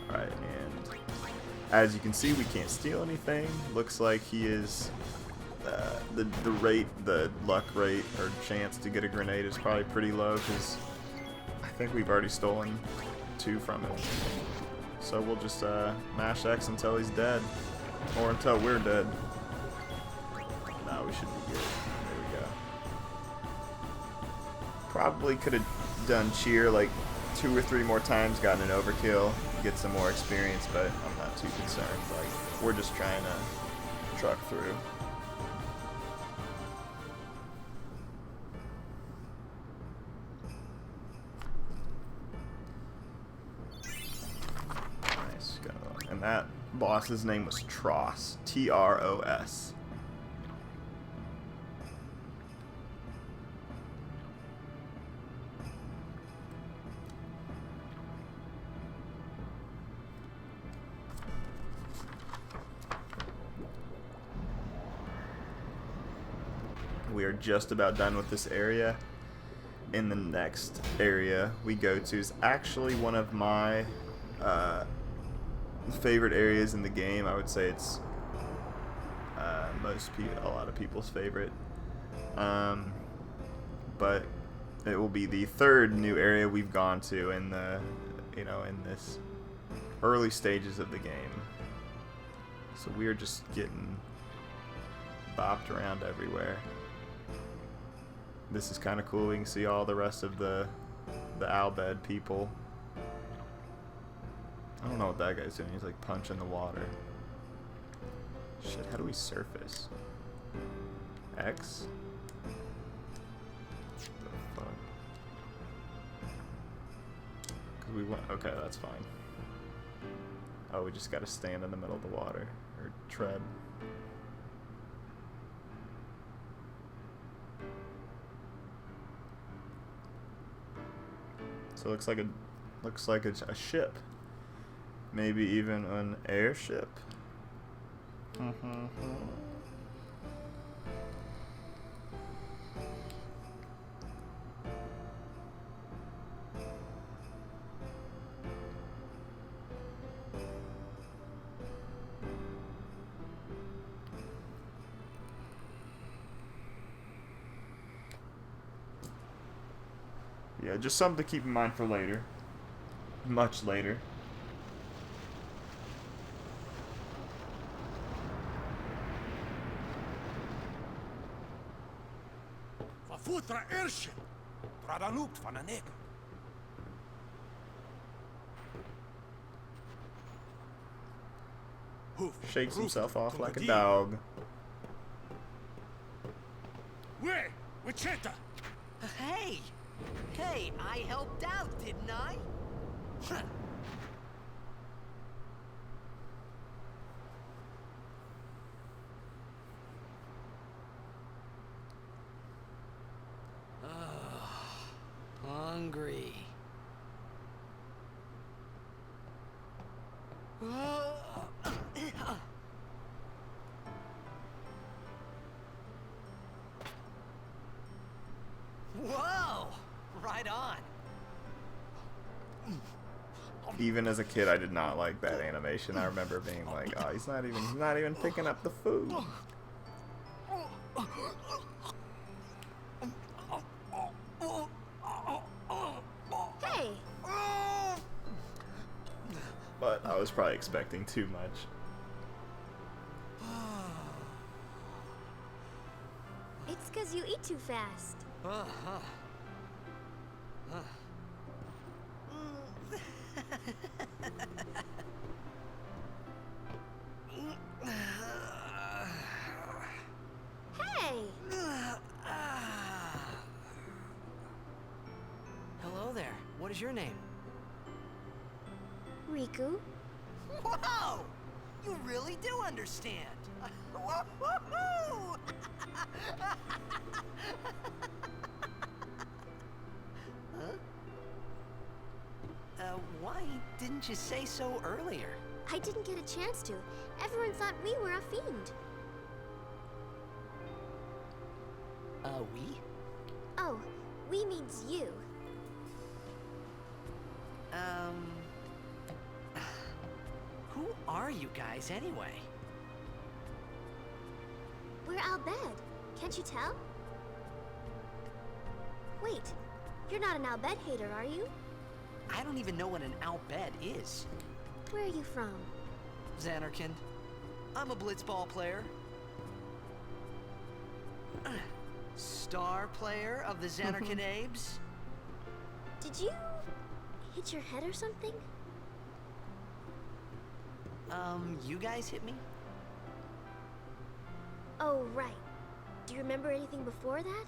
Alright, and as you can see, we can't steal anything. Looks like he is, the luck rate or chance to get a grenade is probably pretty low, because I think we've already stolen 2 from him. So we'll just mash X until he's dead, or until we're dead. No, we should be good. Probably could have done cheer like 2 or 3 more times, gotten an overkill, get some more experience, but I'm not too concerned. Like, we're just trying to truck through. Nice. And that boss's name was Tross. T-R-O-S. We are just about done with this area. In the next area we go to is actually one of my favorite areas in the game. I would say it's a lot of people's favorite. But it will be the 3rd new area we've gone to in the, in this early stages of the game. So we are just getting bopped around everywhere. This is kind of cool. We can see all the rest of the Albed people. I don't know what that guy's doing. He's like punching the water. Shit, how do we surface? X? What the fuck? 'Cause we went. Okay, that's fine. Oh, we just gotta stand in the middle of the water. Or tread. So it looks like a ship, maybe even an airship. Yeah, just something to keep in mind for later. Much later. Utra Irshin. Tradanukt van een nek. Shakes himself off like a dog. Where? Wichita. Hey! Hey, I helped out, didn't I? Huh. Hungry. Whoa! Right on. Even as a kid, I did not like that animation. I remember being like, "Oh, he's not even picking up the food." Hey! But I was probably expecting too much. It's 'cause you eat too fast. Hey! Hello there. What is your name? Riku? Whoa! You really do understand. Woo-hoo-hoo! Why didn't you say so earlier? I didn't get a chance to. Everyone thought we were a fiend. We? Oh, we means you. Who are you guys anyway? We're Al Bhed. Can't you tell? Wait, you're not an Al Bhed hater, are you? I don't even know what an Al Bhed is. Where are you from? Zanarkand. I'm a blitzball player. Star player of the Zanarkand Abes. Did you hit your head or something? You guys hit me? Oh, right. Do you remember anything before that?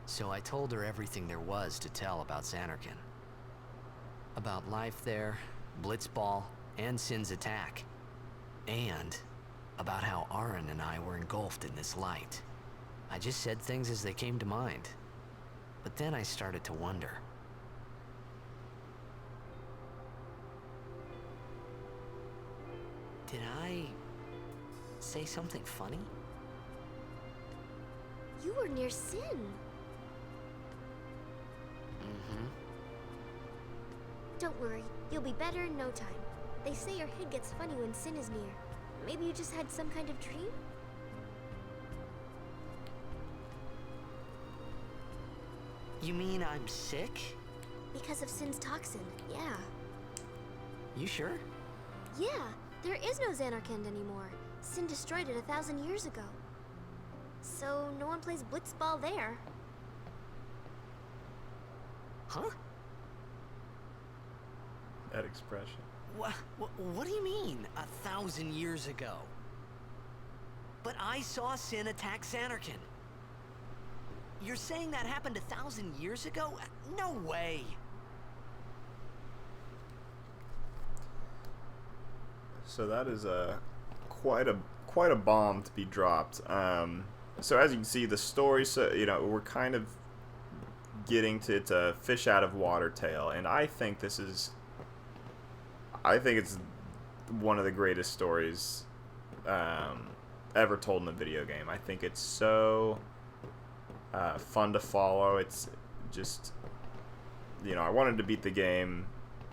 So I told her everything there was to tell about Zanarkand. About life there, Blitzball, and Sin's attack. And about how Aaron and I were engulfed in this light. I just said things as they came to mind. But then I started to wonder. Did I say something funny? You were near Sin. Mm-hmm. Don't worry, you'll be better in no time. They say your head gets funny when Sin is near. Maybe you just had some kind of dream? You mean I'm sick? Because of Sin's toxin, yeah. You sure? Yeah, there is no Zanarkand anymore. Sin destroyed it 1,000 years ago. So no one plays blitzball there. Huh? That expression. What do you mean, 1,000 years ago? But I saw Sin attack Zanarkand. You're saying that happened 1,000 years ago? No way! So that is quite a bomb to be dropped. So as you can see, the story, so we're kind of getting to it's a fish out of water tale, and I think it's one of the greatest stories ever told in a video game. I think it's so fun to follow. It's just, I wanted to beat the game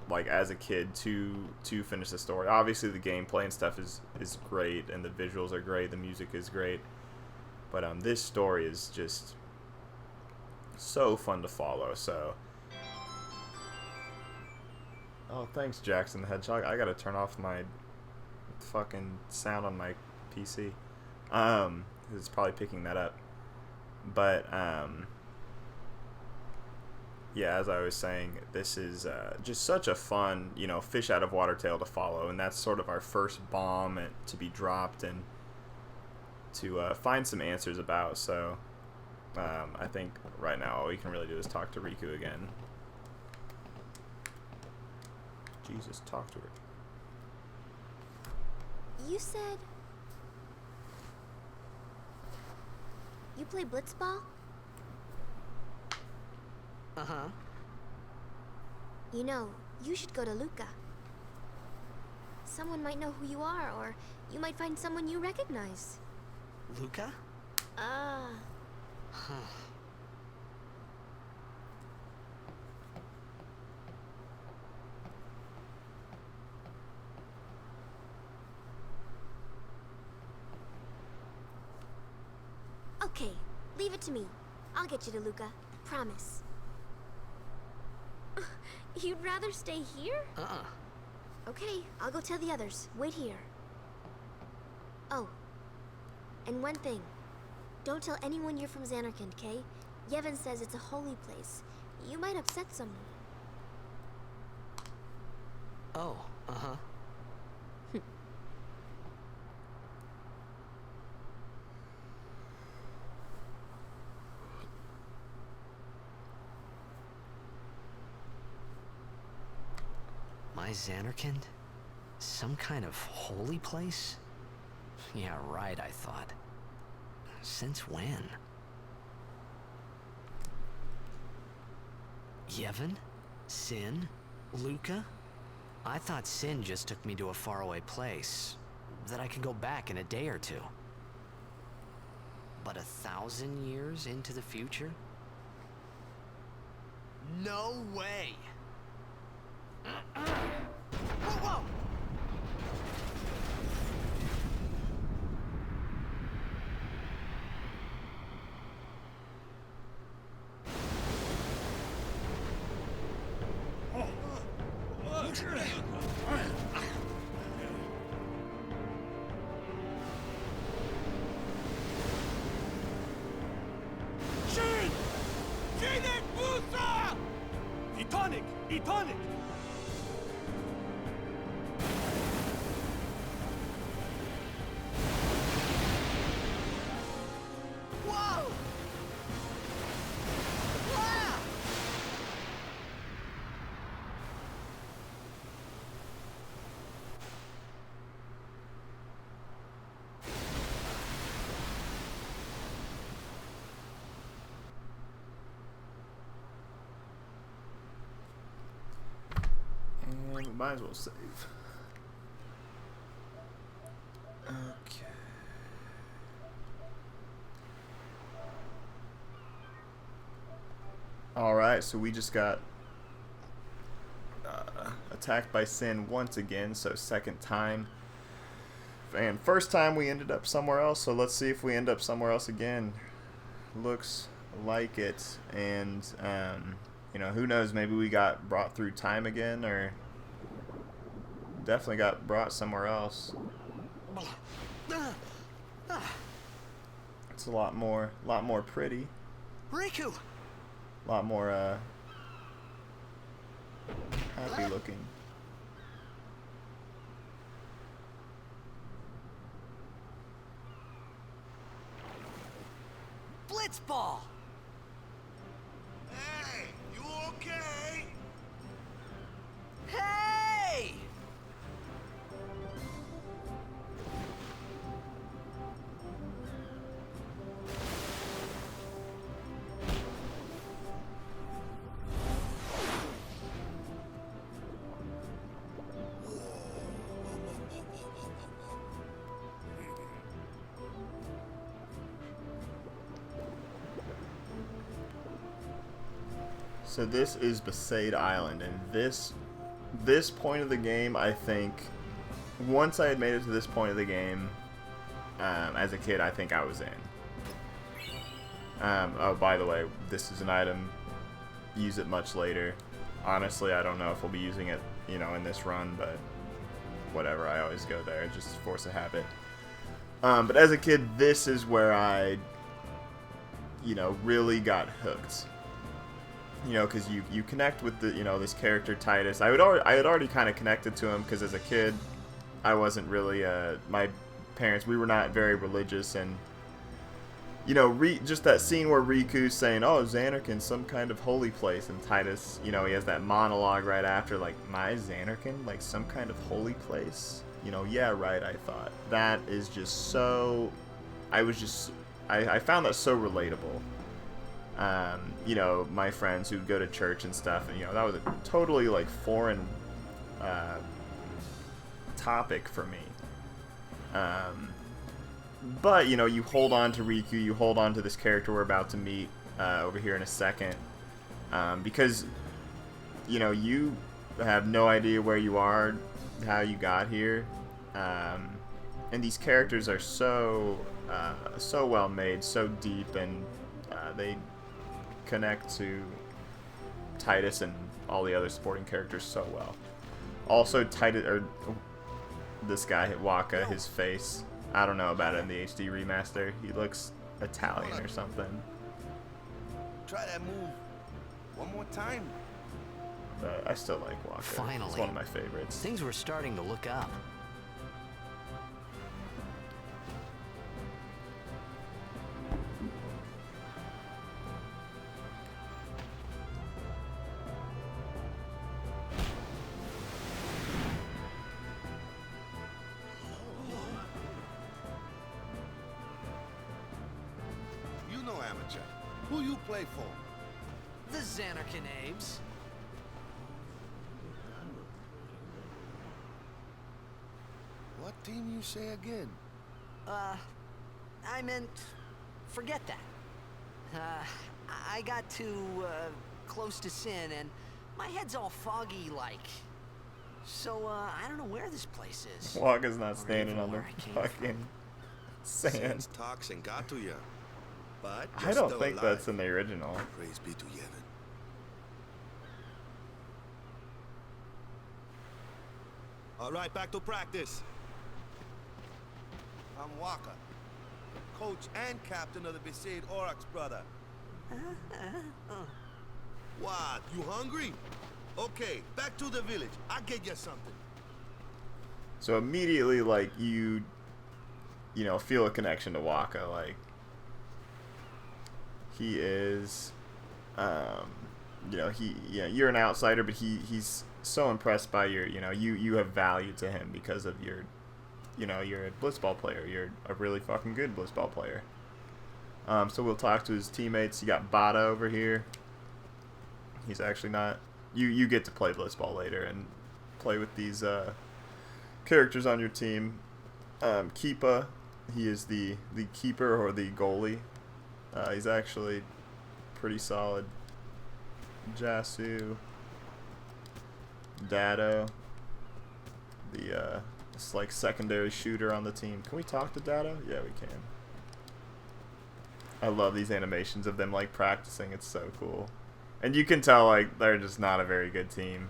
like as a kid to finish the story. Obviously the gameplay and stuff is great, and the visuals are great, the music is great, but this story is just so fun to follow. So Oh, thanks, Jackson the Hedgehog. I gotta turn off my fucking sound on my PC. It's probably picking that up. But, yeah, as I was saying, this is just such a fun, you know, fish out of water tale to follow. And that's sort of our first bomb to be dropped and to find some answers about. So, I think right now all we can really do is talk to Riku again. Jesus, talk to her. You said... you play blitzball? Uh-huh. You know, you should go to Luca. Someone might know who you are, or you might find someone you recognize. Luca? Huh. Okay, leave it to me. I'll get you to Luca. Promise. You'd rather stay here? Okay, I'll go tell the others. Wait here. Oh, and one thing. Don't tell anyone you're from Zanarkand, okay? Yevon says it's a holy place. You might upset someone. Oh, uh-huh. My Zanarkand? Some kind of holy place? Yeah, right, I thought. Since when? Yevon? Sin? Luca? I thought Sin just took me to a faraway place, that I could go back in a day or two. But 1,000 years into the future? No way! Whoa, whoa! Shin! Jinek Musa! Etonic! Etonic! Whoa! Wow! And we might as well save. Okay. Alright, so we just got attacked by Sin once again, so second time. And first time we ended up somewhere else, so let's see if we end up somewhere else again. Looks like it, and you know, who knows, maybe we got brought through time again, or definitely got brought somewhere else. It's a lot more pretty, Riku! a lot more happy looking. Blitzball! Hey, you okay? Hey! So this is Besaid Island, and this point of the game, I think, once I had made it to this point of the game, as a kid, I think I was in. Oh, by the way, this is an item. Use it much later. Honestly, I don't know if we'll be using it you know, in this run, but whatever, I always go there, just force of habit. But as a kid, this is where I, you know, really got hooked. You know, because you connect with the, you know, this character Titus. I had already kind of connected to him because as a kid, I wasn't really my parents, we were not very religious, and you know, just that scene where Riku's saying, "Oh, Zanarkand's some kind of holy place," and Titus, you know, he has that monologue right after, like, "My Zanarkand, like some kind of holy place." You know, yeah, right. I thought that is just so. I found that so relatable. You know, my friends who go to church and stuff, and you know, that was a totally like foreign topic for me. But, you know, you hold on to Riku, you hold on to this character we're about to meet over here in a second. Because, you know, you have no idea where you are, how you got here. And these characters are so well made, so deep, and they connect to Titus and all the other supporting characters so well. Also, Titus, or this guy, Waka, his face, I don't know about it in the HD remaster. He looks Italian or something. Try that move one more time. But I still like Waka. Finally. It's one of my favorites. Things were starting to look up. You know amateur. Who you play for? The Zanarkand Abes. What team you say again? I meant, forget that. I got too, close to Sin, and my head's all foggy like. So, I don't know where this place is. Waka's not Or standing even on the where I came fucking sand. Since toxin got to you. But I you're don't still think alive. that's in the original. Praise be to Yevon. All right, back to practice. I'm Waka, coach and captain of the Besaid Aurochs, brother. What? You hungry? Okay, back to the village. I'll get you something. So immediately, like, you know, feel a connection to Waka. Like, he is, you know, you're an outsider, but he's so impressed by your, you know, you have value to him because of your, you know, you're a blitzball player. You're a really fucking good blitzball player. So we'll talk to his teammates. You got Bada over here. He's actually not. You get to play blitzball later and play with these characters on your team. Keepa, he is the keeper or the goalie. He's actually pretty solid. Jasu, Dado, this like secondary shooter on the team. Can we talk to Dado? Yeah, we can. I love these animations of them like practicing. It's so cool. And you can tell like they're just not a very good team.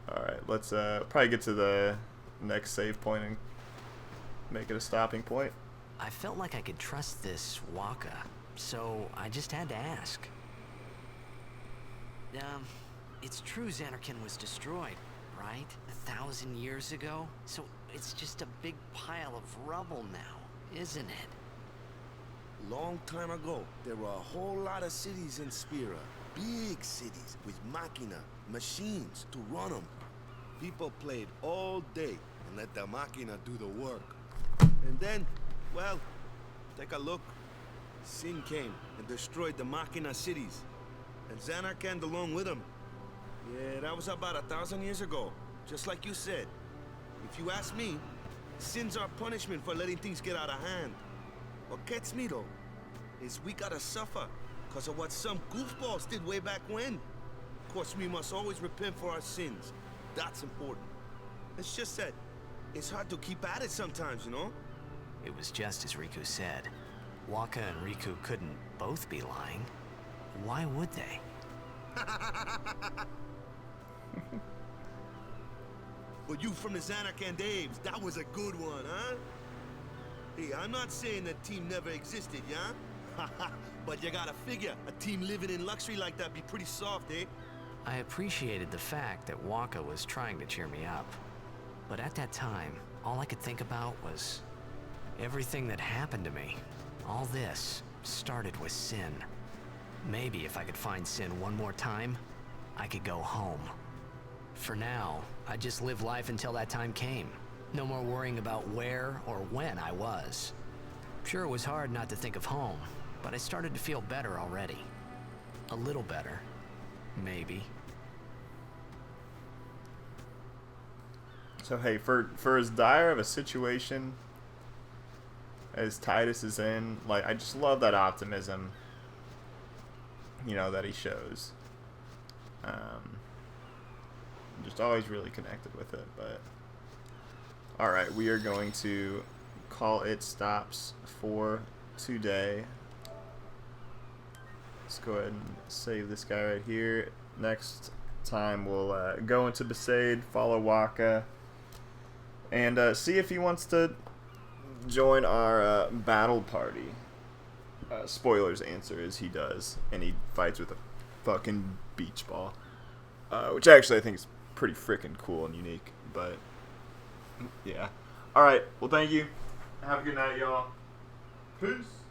Alright, let's probably get to the next save point and make it a stopping point. I felt like I could trust this Waka, so I just had to ask. It's true Zanarkand was destroyed, right? 1,000 years ago? So it's just a big pile of rubble now, isn't it? Long time ago, there were a whole lot of cities in Spira. Big cities with machina, machines to run them. People played all day and let the machina do the work. And then, well, take a look. Sin came and destroyed the machina cities. And Zanarkand along with him. Yeah, that was about 1,000 years ago. Just like you said. If you ask me, Sin's our punishment for letting things get out of hand. What gets me though, is we gotta suffer because of what some goofballs did way back when. Of course, we must always repent for our sins. That's important. It's just that it's hard to keep at it sometimes, you know? It was just as Riku said. Waka and Riku couldn't both be lying. Why would they? But you from the Zanarkand Daves, that was a good one, huh? Hey, I'm not saying that team never existed, yeah? But you gotta figure, a team living in luxury like that be pretty soft, eh? I appreciated the fact that Waka was trying to cheer me up. But at that time, all I could think about was everything that happened to me. All this started with Sin. Maybe if I could find Sin one more time, I could go home. For now, I just live life until that time came. No more worrying about where or when I was. Sure, it was hard not to think of home, but I started to feel better already. A little better. Maybe. So hey, for as dire of a situation as Tidus is in, like, I just love that optimism, you know, that he shows. Just always really connected with it. But all right, we are going to call it stops for today. Let's go ahead and save this guy right here. Next time we'll go into Besaid, follow Waka, and see if he wants to join our battle party. Spoilers, answer is he does, and he fights with a fucking beach ball, which actually I think is pretty freaking cool and unique. But yeah, all right, well, thank you, have a good night, y'all. Peace.